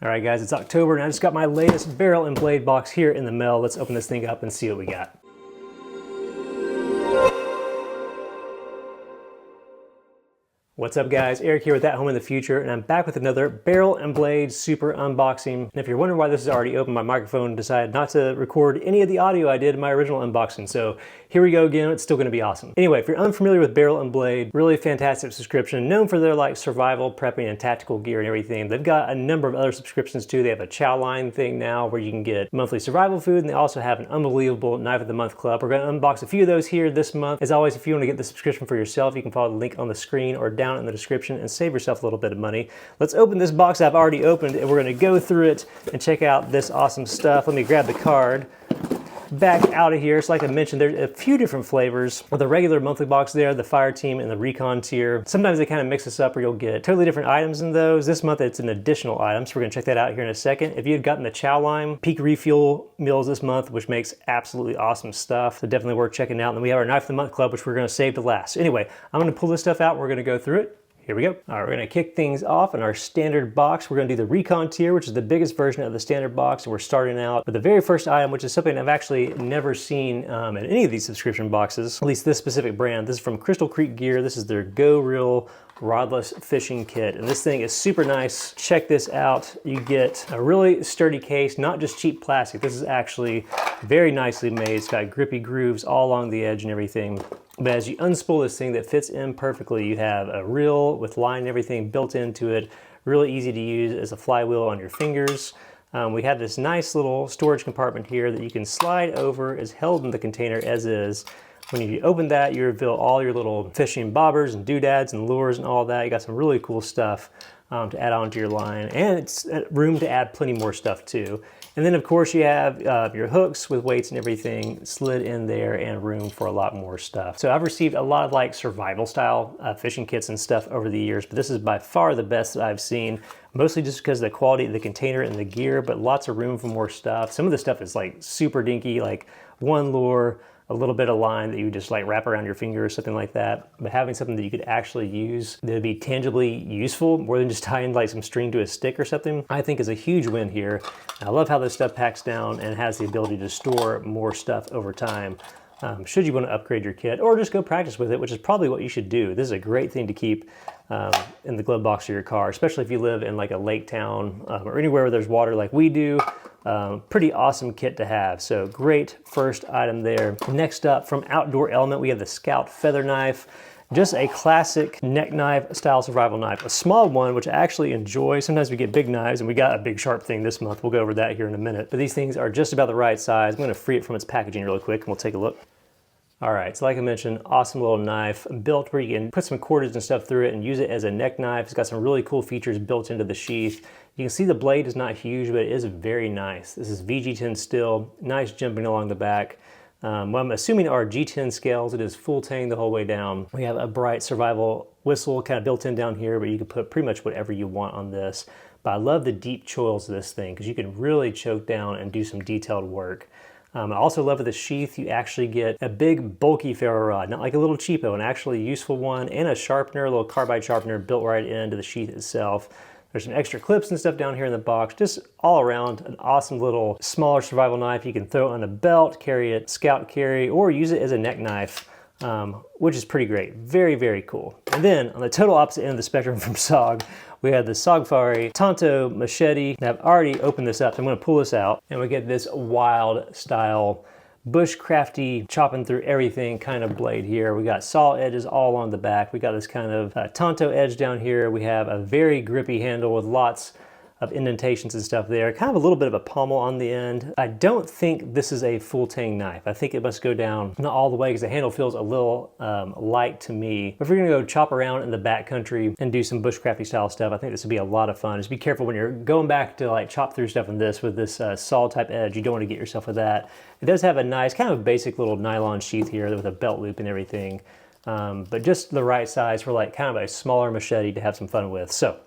All right guys, it's October and I just got my latest barrel and blade box here in the mail. Let's open this thing up and see what we got. What's up guys, Eric here with ATHOME in the Future, and I'm back with another barrel and blade super unboxing. And if you're wondering why this is already open, my microphone decided not to record any of the audio I did in my original unboxing. So here we go again, it's still gonna be awesome. Anyway, if you're unfamiliar with Barrel and Blade, really fantastic subscription, known for their like survival, prepping, and tactical gear and everything. They've got a number of other subscriptions too. They have a chow line thing now where you can get monthly survival food, and they also have an unbelievable Knife of the Month club. We're gonna unbox a few of those here this month. As always, if you wanna get the subscription for yourself, you can follow the link on the screen or down in the description and save yourself a little bit of money. Let's open this box I've already opened, and we're gonna go through it and check out this awesome stuff. Let me grab the card. Back out of here. So like I mentioned, there's a few different flavors. With the regular monthly box there, the Fire Team and the Recon Tier. Sometimes they kind of mix this up where you'll get totally different items in those. This month it's an additional item, so we're gonna check that out here in a second. If you had gotten the chow line, peak refuel meals this month, which makes absolutely awesome stuff, so definitely worth checking out. And then we have our Knife of the Month club, which we're gonna save to last. So anyway, I'm gonna pull this stuff out, we're gonna go through it. Here we go. All right, we're gonna kick things off in our standard box. We're gonna do the Recon Tier, which is the biggest version of the standard box. And we're starting out with the very first item, which is something I've actually never seen in any of these subscription boxes, at least this specific brand. This is from Crystal Creek Gear. This is their Go Reel rodless fishing kit. And this thing is super nice. Check this out. You get a really sturdy case, not just cheap plastic. This is actually very nicely made. It's got grippy grooves all along the edge and everything. But as you unspool this thing, that fits in perfectly. You have a reel with line and everything built into it. Really easy to use as a flywheel on your fingers. We have this nice little storage compartment here that you can slide over, is held in the container as is. When you open that, you reveal all your little fishing bobbers and doodads and lures and all that. You got some really cool stuff to add on to your line, and it's room to add plenty more stuff too. And then of course you have your hooks with weights and everything slid in there, and room for a lot more stuff. So I've received a lot of like survival style fishing kits and stuff over the years, but this is by far the best that I've seen, mostly just because of the quality of the container and the gear, but lots of room for more stuff. Some of the stuff is like super dinky, like one lure, a little bit of line that you just like wrap around your finger or something like that. But having something that you could actually use that would be tangibly useful, more than just tying like some string to a stick or something, I think is a huge win here. I love how this stuff packs down and has the ability to store more stuff over time. Should you want to upgrade your kit or just go practice with it, which is probably what you should do. This is a great thing to keep in the glove box of your car, especially if you live in like a lake town or anywhere where there's water like we do. Pretty awesome kit to have. So great first item there. Next up, from Outdoor Element, we have the Scout Feather Knife. Just a classic neck knife style survival knife. A small one, which I actually enjoy. Sometimes we get big knives, and we got a big sharp thing this month. We'll go over that here in a minute. But these things are just about the right size. I'm gonna free it from its packaging real quick, and we'll take a look. All right, so like I mentioned, awesome little knife built where you can put some quarters and stuff through it and use it as a neck knife. It's got some really cool features built into the sheath. You can see the blade is not huge, but it is very nice. This is VG10 steel, nice jumping along the back. Well, I'm assuming our G10 scales, it is full tang the whole way down. We have a bright survival whistle kind of built in down here, but you can put pretty much whatever you want on this. But I love the deep choils of this thing because you can really choke down and do some detailed work. I also love with the sheath, you actually get a big bulky ferro rod, not like a little cheapo, an actually useful one, and a sharpener, a little carbide sharpener built right into the sheath itself. There's some extra clips and stuff down here in the box. Just all around an awesome little smaller survival knife. You can throw it on a belt, carry it, scout carry, or use it as a neck knife, which is pretty great. Very, very cool. And then on the total opposite end of the spectrum from SOG, we have the Sogfari Tonto Machete. Now, I've already opened this up, so I'm gonna pull this out, and we get this wild style, bushcrafty, chopping through everything kind of blade here. We got saw edges all along the back. We got this kind of Tonto edge down here. We have a very grippy handle with lots of indentations and stuff there. Kind of a little bit of a pommel on the end. I don't think this is a full tang knife. I think it must go down, not all the way, because the handle feels a little light to me. But if you're gonna go chop around in the backcountry and do some bushcrafty style stuff, I think this would be a lot of fun. Just be careful when you're going back to like chop through stuff in this with this saw type edge. You don't want to get yourself with that. It does have a nice kind of basic little nylon sheath here with a belt loop and everything. But just the right size for like kind of a smaller machete to have some fun with. So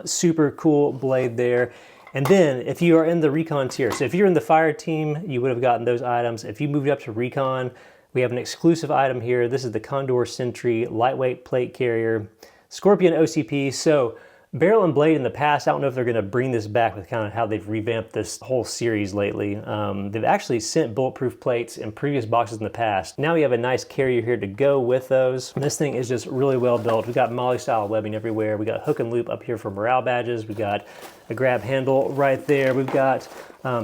super cool blade there. And then if you are in the Recon Tier, so if you're in the Fire Team, you would have gotten those items. If you moved up to Recon, we have an exclusive item here. This is the Condor Sentry lightweight plate carrier, Scorpion OCP. So Barrel and Blade in the past, I don't know if they're going to bring this back with kind of how they've revamped this whole series lately. They've actually sent bulletproof plates in previous boxes in the past. Now we have a nice carrier here to go with those. And this thing is just really well built. We've got MOLLE style webbing everywhere. We got hook and loop up here for morale badges. We got a grab handle right there. We've got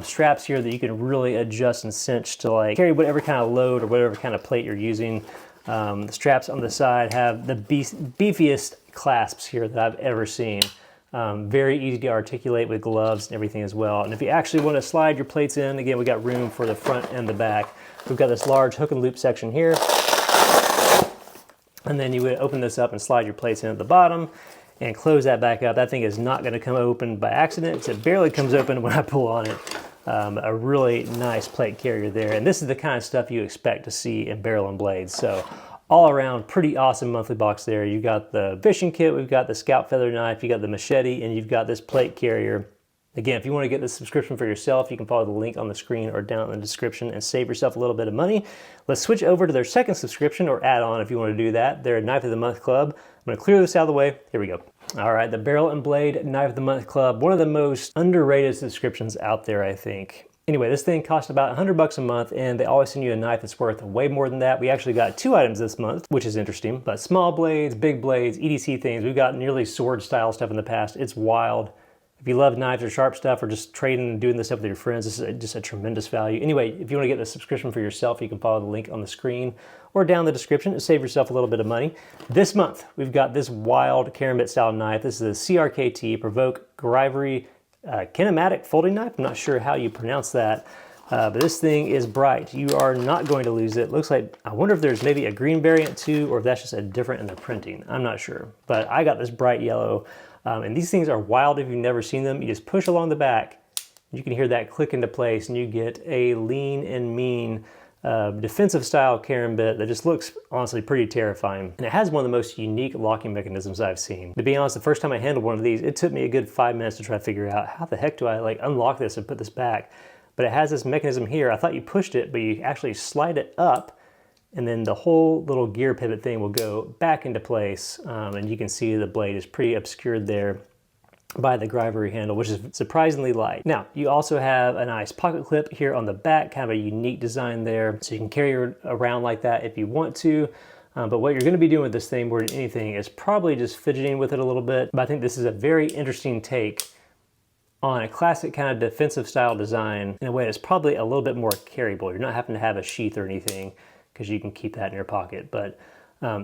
straps here that you can really adjust and cinch to like carry whatever kind of load or whatever kind of plate you're using. The straps on the side have the beefiest clasps here that I've ever seen. Very easy to articulate with gloves and everything as well. And if you actually want to slide your plates in, again, we got room for the front and the back. We've got this large hook and loop section here. And then you would open this up and slide your plates in at the bottom and close that back up. That thing is not going to come open by accident. It barely comes open when I pull on it. A really nice plate carrier there. And this is the kind of stuff you expect to see in Barrel and Blades. So all around, pretty awesome monthly box there. You got the fishing kit, we've got the scout feather knife, you got the machete, and you've got this plate carrier. Again, if you want to get the subscription for yourself, you can follow the link on the screen or down in the description and save yourself a little bit of money. Let's switch over to their second subscription or add-on if you want to do that. They're a Knife of the Month Club. I'm going to clear this out of the way. Here we go. All right, the Barrel and Blade Knife of the Month Club, one of the most underrated subscriptions out there, I think. Anyway, this thing costs about $100 a month, and they always send you a knife that's worth way more than that. We actually got 2 items this month, which is interesting. But small blades, big blades, EDC things. We've got nearly sword-style stuff in the past. It's wild. If you love knives or sharp stuff or just trading and doing this stuff with your friends, this is just a tremendous value. Anyway, if you want to get the subscription for yourself, you can follow the link on the screen or down in the description and save yourself a little bit of money. This month, we've got this wild karambit style knife. This is a CRKT Provoke Grivery kinematic folding knife. I'm not sure how you pronounce that, but this thing is bright. You are not going to lose it. Looks like, I wonder if there's maybe a green variant too, or if that's just a different in the printing. I'm not sure, but I got this bright yellow. And these things are wild if you've never seen them. You just push along the back, you can hear that click into place, and you get a lean and mean defensive style karambit that just looks honestly pretty terrifying. And it has one of the most unique locking mechanisms I've seen. To be honest, the first time I handled one of these, it took me a good 5 minutes to try to figure out how the heck do I like unlock this and put this back. But it has this mechanism here. I thought you pushed it, but you actually slide it up, and then the whole little gear pivot thing will go back into place. And you can see the blade is pretty obscured there by the Grivery handle, which is surprisingly light. Now, you also have a nice pocket clip here on the back, kind of a unique design there. So you can carry it around like that if you want to. But what you're gonna be doing with this thing more than anything is probably just fidgeting with it a little bit. But I think this is a very interesting take on a classic kind of defensive style design in a way that's probably a little bit more carryable. You're not having to have a sheath or anything, because you can keep that in your pocket. But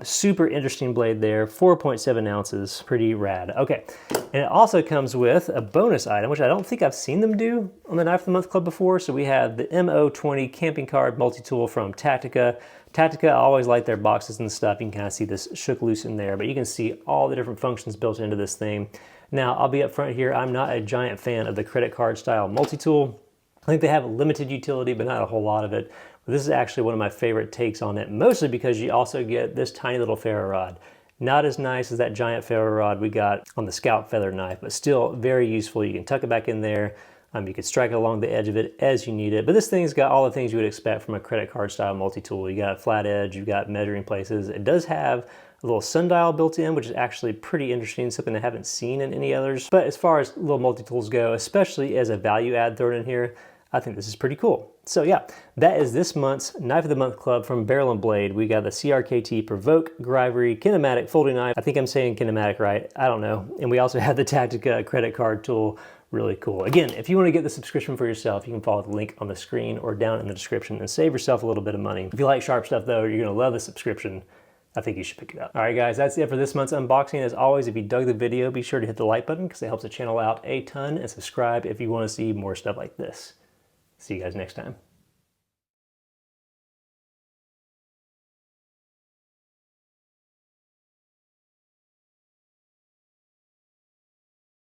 super interesting blade there, 4.7 ounces, pretty rad. Okay, and it also comes with a bonus item, which I don't think I've seen them do on the Knife of the Month Club before. So we have the MO20 camping card multi-tool from Tactica. Tactica, I always like their boxes and stuff. You can kind of see this shook loose in there, but you can see all the different functions built into this thing. Now, I'll be up front here, I'm not a giant fan of the credit card style multi-tool. I think they have a limited utility, but not a whole lot of it. But this is actually one of my favorite takes on it, mostly because you also get this tiny little ferro rod. Not as nice as that giant ferro rod we got on the Scout Feather knife, but still very useful. You can tuck it back in there. You can strike it along the edge of it as you need it. But this thing's got all the things you would expect from a credit card style multi-tool. You got a flat edge, you've got measuring places. It does have a little sundial built in, which is actually pretty interesting, something I haven't seen in any others. But as far as little multi-tools go, especially as a value add thrown in here, I think this is pretty cool. So yeah, that is this month's Knife of the Month Club from Barrel and Blade. We got the CRKT Provoke Grivery kinematic folding knife. I think I'm saying kinematic right, I don't know. And we also have the Tactica credit card tool. Really cool. Again, if you want to get the subscription for yourself, you can follow the link on the screen or down in the description and save yourself a little bit of money. If you like sharp stuff though, you're gonna love the subscription. I think you should pick it up. All right guys, that's it for this month's unboxing. As always, if you dug the video, be sure to hit the like button because it helps the channel out a ton, and subscribe if you want to see more stuff like this. See you guys next time.